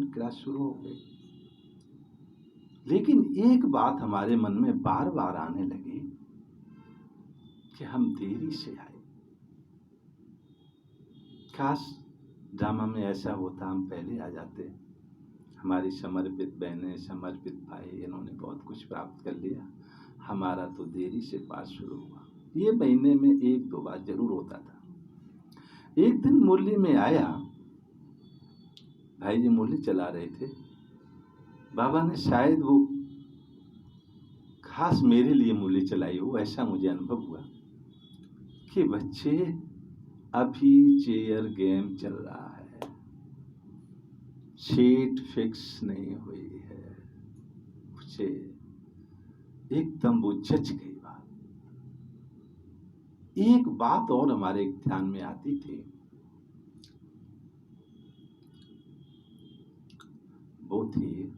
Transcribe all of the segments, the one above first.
Class शुरू हो गई। लेकिन एक बात हमारे मन में बार बार आने लगी कि हम देरी से आए। खास ड्रामा में ऐसा होता हम पहले आ जाते। हमारी समर्पित बहनें, समर्पित भाई, इन्होंने बहुत कुछ प्राप्त कर लिया, हमारा तो देरी से पाठ शुरू हुआ। ये महीने में 1-2 बार जरूर होता था। एक दिन मुरली में आया, भाई जी मुरली चला रहे थे, बाबा ने शायद वो खास मेरे लिए मुरली चलाई हो, ऐसा मुझे अनुभव हुआ कि बच्चे अभी चेयर गेम चल रहा है, सीट फिक्स नहीं हुई है। मुझे एकदम वो जच गई बात। एक बात और हमारे ध्यान में आती थी, वो थी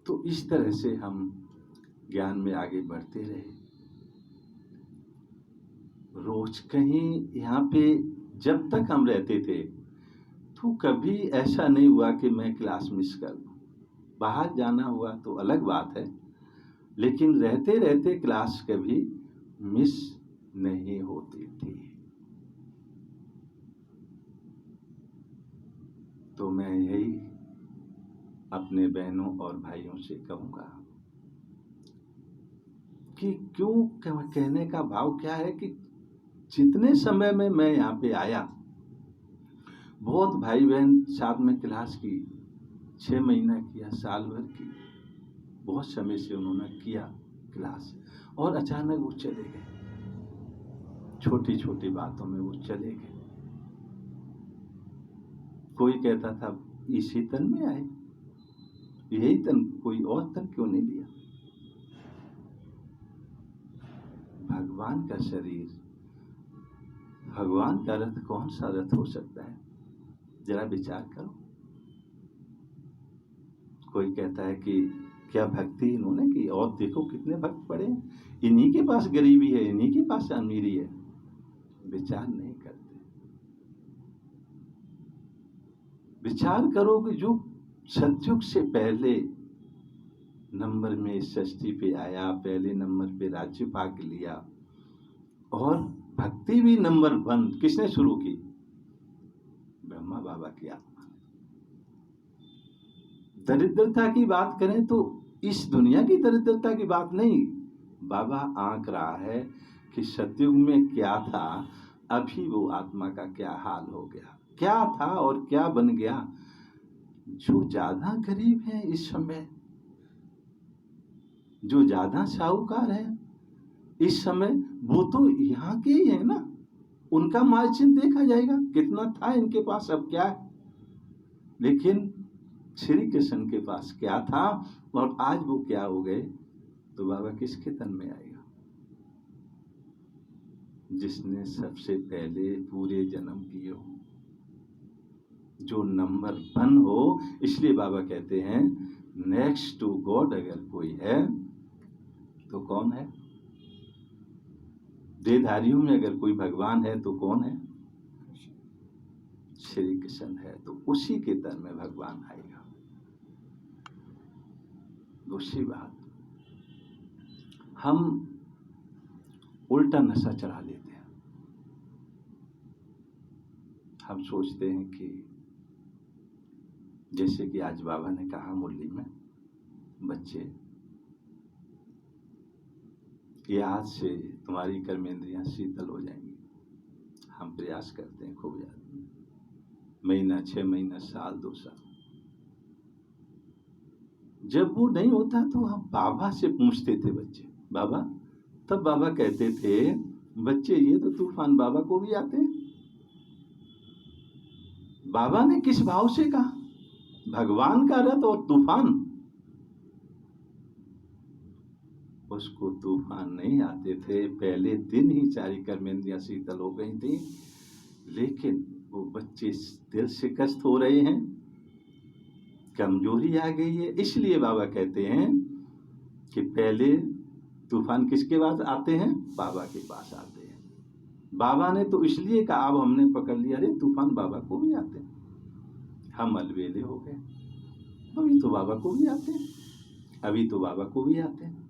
तो इस तरह से हम ज्ञान में आगे बढ़ते रहे। रोज कहीं यहाँ पे जब तक हम रहते थे तो कभी ऐसा नहीं हुआ कि मैं क्लास मिस कर दूं। बाहर जाना हुआ तो अलग बात है, लेकिन रहते रहते क्लास कभी मिस नहीं होती थी। तो मैं यही अपने बहनों और भाइयों से कहूंगा कि क्यों, कहने का भाव क्या है कि जितने समय में मैं यहाँ पे आया, बहुत भाई बहन साथ में क्लास की, 6 महीना किया, साल भर की, बहुत समय से उन्होंने किया क्लास, और अचानक वो चले गए। छोटी छोटी बातों में वो चले गए। कोई कहता था इसी तन में आए, यही तन, कोई और तन क्यों नहीं लिया? भगवान का शरीर, भगवान का रथ कौन सा रथ हो सकता है? जरा विचार करो। कोई कहता है कि क्या भक्ति इन्होंने की, और देखो कितने भक्त पड़े, इन्हीं के पास गरीबी है, इन्हीं के पास अमीरी है। विचार नहीं करते। विचार करो कि जो सतयुग से पहले नंबर में षष्ठी पे आया, पहले नंबर पे राज्य भाग लिया, और भक्ति भी नंबर 1 किसने शुरू की? ब्रह्मा बाबा की आत्मा। दरिद्रता की बात करें तो इस दुनिया की दरिद्रता की बात नहीं, बाबा आंक रहा है कि सतयुग में क्या था, अभी वो आत्मा का क्या हाल हो गया, क्या था और क्या बन गया। जो ज्यादा गरीब है इस समय, जो ज्यादा साहूकार है इस समय, वो तो यहाँ के ही है ना। उनका मार्जिन देखा जाएगा कितना था इनके पास, अब क्या है। लेकिन श्री कृष्ण के पास क्या था और आज वो क्या हो गए, तो बाबा किसके तन में आएगा? जिसने सबसे पहले पूरे जन्म किए हो, जो नंबर 1 हो। इसलिए बाबा कहते हैं नेक्स्ट टू गॉड अगर कोई है तो कौन है? देहधारियों में अगर कोई भगवान है तो कौन है? श्री कृष्ण है। तो उसी के तन में भगवान आएगा। दूसरी बात, हम उल्टा नशा चढ़ा लेते हैं। हम सोचते हैं कि जैसे कि आज बाबा ने कहा मुरली में, बच्चे कि आज से तुम्हारी कर्मेंद्रियां शीतल हो जाएंगी। हम प्रयास करते हैं खूब ज्यादा, महीना, 6 महीना, साल, 2 साल। जब वो नहीं होता तो हम बाबा से पूछते थे बच्चे, बाबा, तब बाबा कहते थे बच्चे ये तो तूफान बाबा को भी आते हैं। बाबा ने किस भाव से कहा? भगवान का रथ और तूफान, उसको तूफान नहीं आते थे। पहले दिन ही सारी कर्मेंद्रियां शीतल हो गई थी, लेकिन वो बच्चे दिल शिकस्त हो रहे हैं, कमजोरी आ गई है। इसलिए बाबा कहते हैं कि पहले तूफान किसके पास आते हैं? बाबा के पास आते हैं। बाबा ने तो इसलिए कहा, अब हमने पकड़ लिया, अरे तूफान बाबा को भी आते हैं, हम अलवेले हो गए, अभी तो बाबा को भी आते हैं, अभी तो बाबा को भी आते हैं।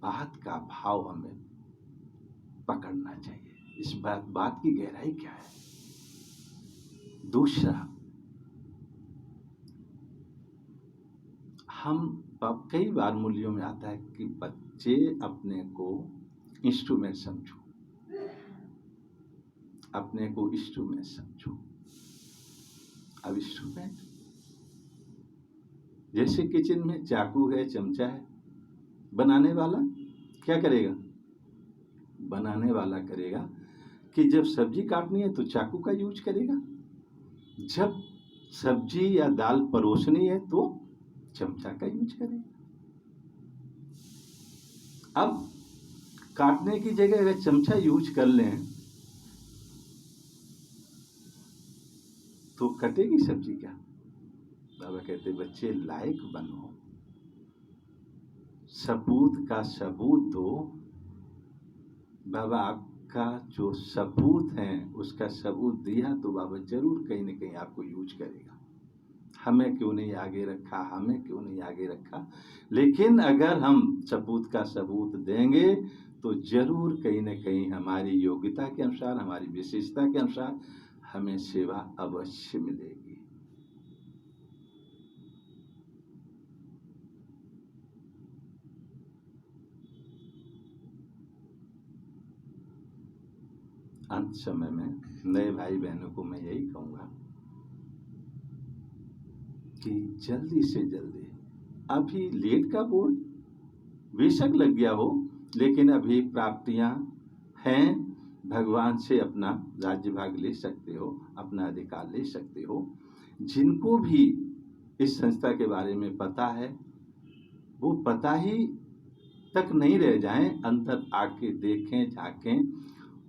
बात का भाव हमें पकड़ना चाहिए, इस बात की गहराई क्या है। दूसरा, हम कई बार मूल्यों में आता है कि बच्चे अपने को इंस्ट्रूमेंट समझो, अपने को इंस्ट्रूमेंट समझो। अब इंस्ट्रूमेंट जैसे किचन में चाकू है, चमचा है, बनाने वाला क्या करेगा? बनाने वाला करेगा कि जब सब्जी काटनी है तो चाकू का यूज करेगा, जब सब्जी या दाल परोसनी है तो चमचा का यूज करेगा। अब काटने की जगह अगर चमचा यूज कर लें तो कटेगी सब्जी क्या? बाबा कहते बच्चे लायक बनो, सबूत का सबूत दो। बाबा आपका जो सबूत है उसका सबूत दिया तो बाबा जरूर कहीं ना कहीं आपको यूज करेगा। हमें क्यों नहीं आगे रखा, हमें क्यों नहीं आगे रखा, लेकिन अगर हम सबूत का सबूत देंगे तो जरूर कहीं ना कहीं हमारी योग्यता के अनुसार, हमारी विशेषता के अनुसार हमें सेवा अवश्य मिलेगी। अंत समय में नए भाई बहनों को मैं यही कहूंगा कि जल्दी से जल्दी, अभी लेट का बोर्ड बेशक लग गया हो, लेकिन अभी प्राप्तियां हैं, भगवान से अपना राज्य भाग ले सकते हो, अपना अधिकार ले सकते हो। जिनको भी इस संस्था के बारे में पता है वो पता ही तक नहीं रह जाएं, अंदर आके देखें, झांकें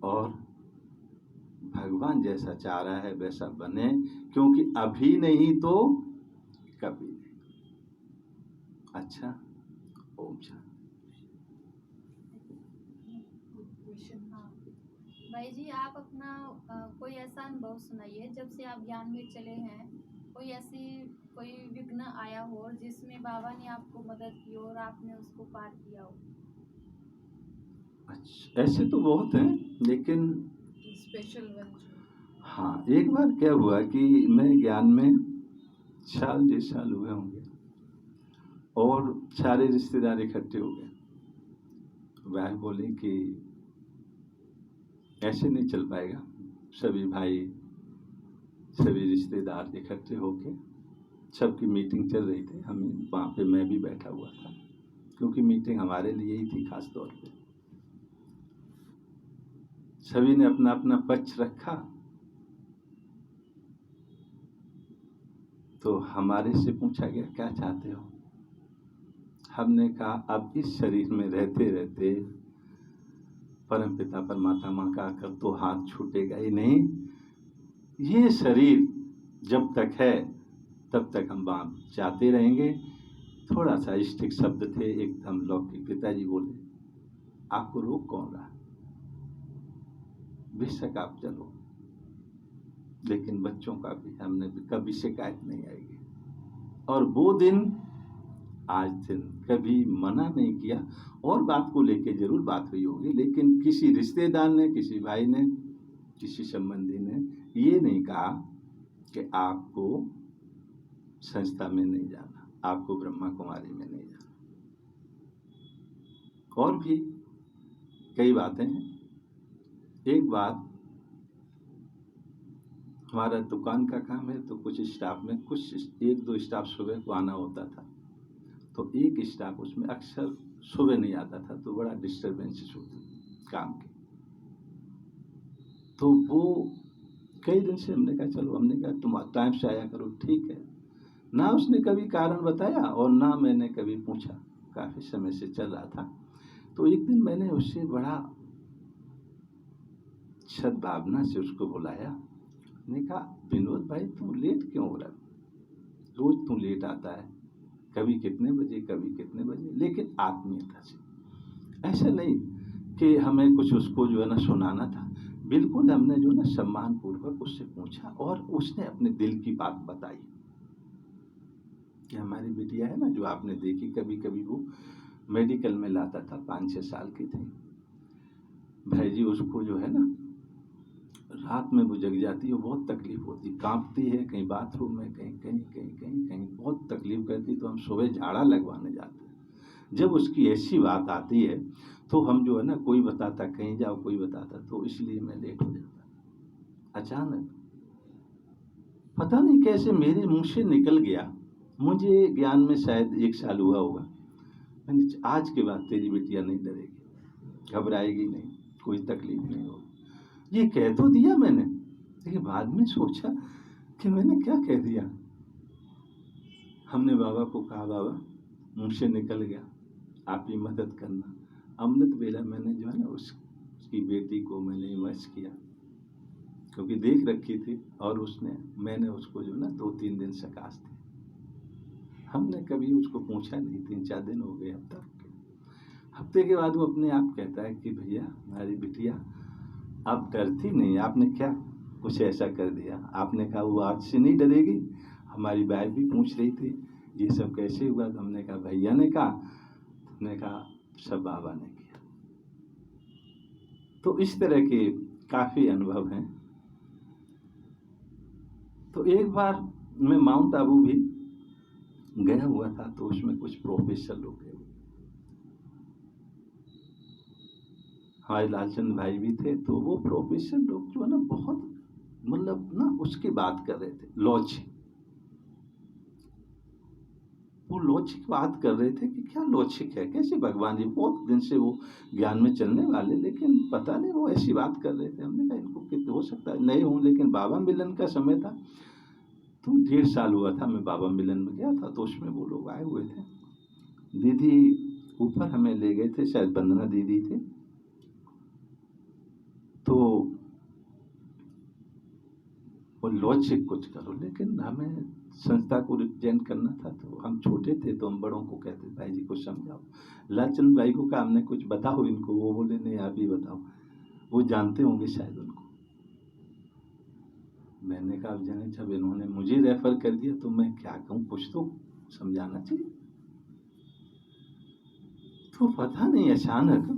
और भगवान जैसा चाह रहा है वैसा बने, क्योंकि अभी नहीं तो कभी नहीं। अच्छा, ओम शांति। भाई जी, आप अपना कोई ऐसा अनुभव सुनाइए जब से आप ज्ञान में चले हैं, कोई विघ्न आया हो और जिसमें बाबा ने आपको मदद की और आपने उसको पार किया हो। अच्छा, ऐसे तो बहुत हैं, लेकिन स्पेशल वन। हाँ, एक बार क्या हुआ कि मैं ज्ञान में साल 1.5 साल हुए होंगे और सारे रिश्तेदार इकट्ठे हो गए। वह बोले कि ऐसे नहीं चल पाएगा, सभी भाई सभी रिश्तेदार इकट्ठे होके, सबकी मीटिंग चल रही थी, हम वहाँ पे मैं भी बैठा हुआ था, क्योंकि मीटिंग हमारे लिए ही थी खास तौर पे। सभी ने अपना अपना पक्ष रखा, तो हमारे से पूछा गया क्या चाहते हो। हमने कहा अब इस शरीर में रहते रहते परम पिता परमात्मा माँ का अगर तो हाथ छूटेगा ही नहीं, ये शरीर जब तक है तब तक हम वहाँ जाते रहेंगे। थोड़ा सा इष्टिक शब्द थे, एकदम लौकिक। पिताजी बोले आपको रोक कौन रहा, बेशक आप चलो, लेकिन बच्चों का भी हमने भी कभी शिकायत नहीं आएगी। और वो दिन आज दिन कभी मना नहीं किया, और बात को लेके जरूर बात हुई होगी, लेकिन किसी रिश्तेदार ने, किसी भाई ने, किसी संबंधी ने ये नहीं कहा कि आपको संस्था में नहीं जाना, आपको ब्रह्मा कुमारी में नहीं जाना। और भी कई बातें हैं। एक बात, हमारा दुकान का काम है तो कुछ स्टाफ में कुछ 1-2 स्टाफ सुबह को आना होता था, तो एक स्टाफ उसमें अक्सर सुबह नहीं आता था, तो बड़ा डिस्टर्बेंसेस होती काम की। तो वो कई दिन से हमने कहा तुम टाइम से आया करो, ठीक है ना। उसने कभी कारण बताया और ना मैंने कभी पूछा, काफी समय से चल रहा था। तो एक दिन मैंने उससे बड़ा सद्भावना से उसको बुलाया, मैंने कहा विनोद भाई तुम लेट क्यों हो रहा, रोज तुम लेट आता है, कभी कितने बजे, कभी कितने बजे, लेकिन आत्मीयता से। ऐसा नहीं कि हमें कुछ उसको जो है ना सुनाना था, बिल्कुल हमने जो ना सम्मान पूर्वक उससे पूछा और उसने अपने दिल की बात बताई कि हमारी बिटिया है ना जो आपने देखी, कभी कभी वो मेडिकल में लाता था, 5-6 साल की थी, भाई जी उसको जो है ना रात में वो जग जाती है, बहुत तकलीफ होती, कांपती है, कहीं बाथरूम में, कहीं कहीं कहीं कहीं कहीं बहुत तकलीफ करती, तो हम सुबह झाड़ा लगवाने जाते हैं। जब उसकी ऐसी बात आती है तो हम जो है ना, कोई बताता कहीं जाओ, कोई बताता, तो इसलिए मैं लेट हो जाता। अचानक पता नहीं कैसे मेरे मुंह से निकल गया, मुझे ज्ञान में शायद 1 साल हुआ होगा, मैंने आज के बाद तेरी बिटिया नहीं डरेगी, घबराएगी नहीं, कोई तकलीफ नहीं होगी, ये कह तो दिया मैंने, लेकिन बाद में सोचा कि मैंने क्या कह दिया। हमने बाबा को कहा, बाबा मुंह से निकल गया, आप ही मदद करना। अमृत बेला मैंने जो है ना उसकी बेटी को मैंने वश किया, क्योंकि देख रखी थी, और मैंने उसको जो ना 2-3 दिन सकाश दी। हमने कभी उसको पूछा नहीं, 3-4 दिन हो गए, हफ्ते के बाद वो अपने आप कहता है कि भैया हमारी बिटिया अब डरती नहीं, आपने क्या कुछ ऐसा कर दिया। आपने कहा वो आज से नहीं डरेगी। हमारी वाइफ भी पूछ रही थी ये सब कैसे हुआ, तो हमने कहा भैया ने कहा, हमने कहा सब बाबा ने किया। तो इस तरह के काफ़ी अनुभव हैं। तो एक बार मैं माउंट आबू भी गया हुआ था, तो उसमें कुछ प्रोफेसर लोग गए, हमारे लालचंद भाई भी थे, तो वो प्रोफेसर लोग जो है ना बहुत मतलब ना उसकी बात कर रहे थे, लॉजिक, वो लॉजिक बात कर रहे थे कि क्या लॉजिक है, कैसे भगवान जी, बहुत दिन से वो ज्ञान में चलने वाले, लेकिन पता नहीं वो ऐसी बात कर रहे थे। हमने कहा इनको कितना हो सकता है नहीं हूँ, लेकिन बाबा मिलन का समय था, तो 1.5 साल हुआ था मैं बाबा मिलन में गया था, तो उसमें वो लोग आए हुए थे, दीदी ऊपर हमें ले गए थे, शायद वंदना दीदी थे, तो वो लॉजिक कुछ करो, लेकिन हमें संस्था को रिप्रेजेंट करना था, तो हम छोटे थे, तो हम बड़ों को कहते भाई जी कुछ समझाओ। लालचंद भाई को कहा हमने कुछ बताओ इनको, वो बोले नहीं आप ही बताओ, वो जानते होंगे शायद उनको। मैंने कहा जाने जब इन्होंने मुझे रेफर कर दिया तो मैं क्या कहूँ, कुछ तो समझाना चाहिए। तो पता नहीं अचानक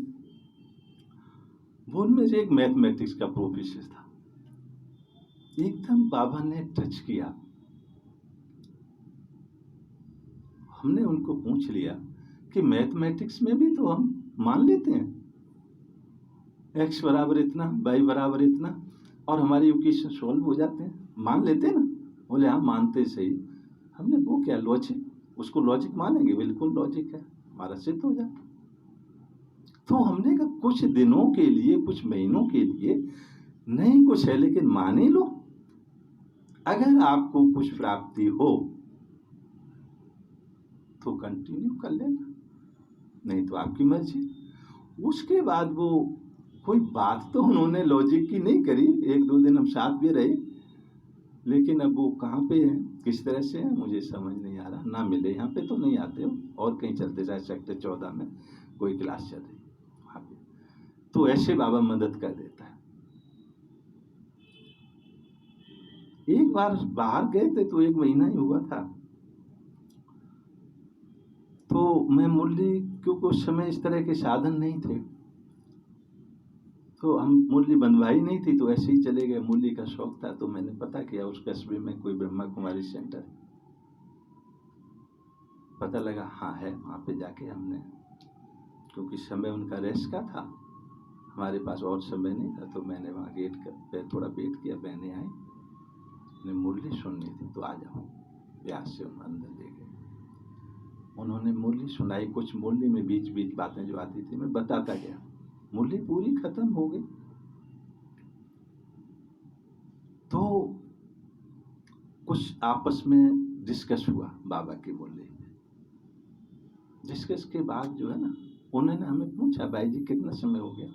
वो उनमें से एक मैथमेटिक्स का प्रोफेसर था, एकदम बाबा ने टच किया। हमने उनको पूछ लिया कि मैथमेटिक्स में भी तो हम मान लेते हैं x बराबर इतना, y बराबर इतना, और हमारी इक्वेशन सॉल्व हो जाते हैं, मान लेते हैं ना। बोले हाँ मानते सही। हमने वो क्या लॉजिक, उसको लॉजिक मानेंगे, बिल्कुल लॉजिक है, हमारा सिद्ध हो जाता। तो हमने कहा कुछ दिनों के लिए, कुछ महीनों के लिए नहीं कुछ है, लेकिन मान ही लो, अगर आपको कुछ प्राप्ति हो तो कंटिन्यू कर लेना, नहीं तो आपकी मर्जी। उसके बाद वो कोई बात तो उन्होंने लॉजिक की नहीं करी, 1-2 दिन हम साथ भी रहे, लेकिन अब वो कहाँ पे हैं, किस तरह से हैं, मुझे समझ नहीं आ रहा। ना मिले, यहाँ पे तो नहीं आते हो, और कहीं चलते जाए, सेक्टर 14 में कोई क्लास चल रही वहाँ पे, तो ऐसे बाबा मदद कर देता है। एक बार बाहर गए थे, तो 1 महीना ही हुआ था, तो मैं मुरली, क्योंकि उस समय इस तरह के साधन नहीं थे, तो हम मुरली बंधवाई नहीं थी, तो ऐसे ही चले गए। मुरली का शौक था, तो मैंने पता किया उस कस्बे में कोई ब्रह्मा कुमारी सेंटर है, पता लगा हाँ है। वहाँ पे जाके हमने, क्योंकि समय उनका रेस्ट का था, हमारे पास और समय नहीं था, तो मैंने वहाँ गेट पे थोड़ा वेट किया, बहने आई, उन्हें मुरली सुननी थी, तो आ जाओ। व्यास से अंदर ले गए, उन्होंने मुरली सुनाई, कुछ मुरली में बीच बीच बातें जो आती थी मैं बताता गया, मुरली पूरी खत्म हो गई। तो कुछ आपस में डिस्कस हुआ बाबा की मुरली में, डिस्कस के बाद जो है ना, उन्होंने हमें पूछा भाई जी कितना समय हो गया।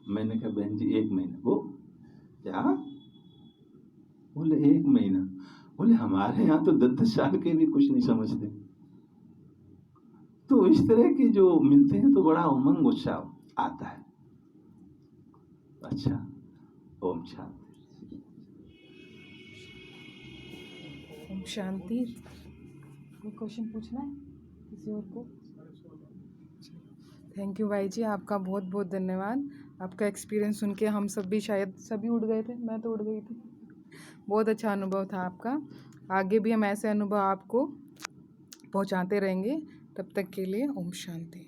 मैंने कहा बहन जी 1 महीना। वो क्या, बोले 1 महीना। बोले हमारे यहाँ तो 10-10 साल के भी कुछ नहीं समझते। तो इस तरह की जो मिलते हैं तो बड़ा उमंग उत्साह आता है। अच्छा, ओम शांति। ओम शांति। कोई क्वेश्चन पूछना है किसी और को? थैंक यू भाई जी, आपका बहुत बहुत धन्यवाद। आपका एक्सपीरियंस सुन के हम सब भी शायद सभी उड़ गए थे, मैं तो उड़ गई थी। बहुत अच्छा अनुभव था आपका। आगे भी हम ऐसे अनुभव आपको पहुंचाते रहेंगे। तब तक के लिए ओम शांति।